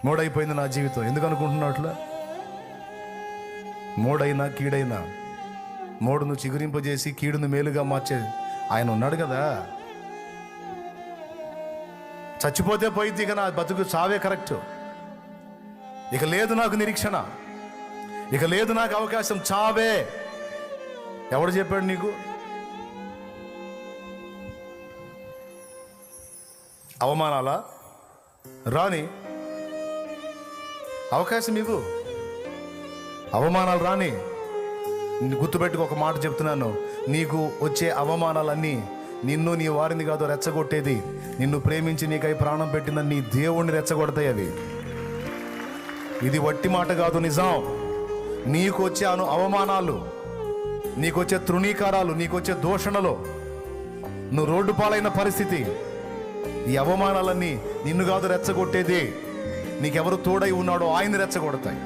మోడైపోయింది నా జీవితం. ఎందుకు అనుకుంటున్నట్లా? మోడైనా కీడైనా మోడును చిగురింపజేసి కీడును మేలుగా మార్చే ఆయన ఉన్నాడు కదా. చచ్చిపోతే పోయింది, ఇక నా బతుకు చావే కరెక్ట్. ఇక లేదు నాకు నిరీక్షణ, ఇక లేదు నాకు అవకాశం, చావే. ఎవడు చెప్పాడు నీకు? అవమానాలా? రాని అవకాశం ఇవ్వు, అవమానాలు రాని. గుర్తుపెట్టుకు ఒక మాట చెప్తున్నాను, నీకు వచ్చే అవమానాలన్నీ నిన్ను నీ వారిని కాదు రెచ్చగొట్టేది, నిన్ను ప్రేమించి నీకై ప్రాణం పెట్టిన నీ దేవుణ్ణి రెచ్చగొడతాయి అవి. ఇది వట్టి మాట కాదు, నిజం. నీకు వచ్చే అవమానాలు, నీకొచ్చే తృణీకారాలు, నీకొచ్చే దూషణలు, నువ్వు రోడ్డు పాలైన పరిస్థితి, ఈ అవమానాలన్నీ నిన్ను కాదు రెచ్చగొట్టేది, నీకెవరు తోడై ఉన్నాడో ఆయన్ని రెచ్చగొడతాయి.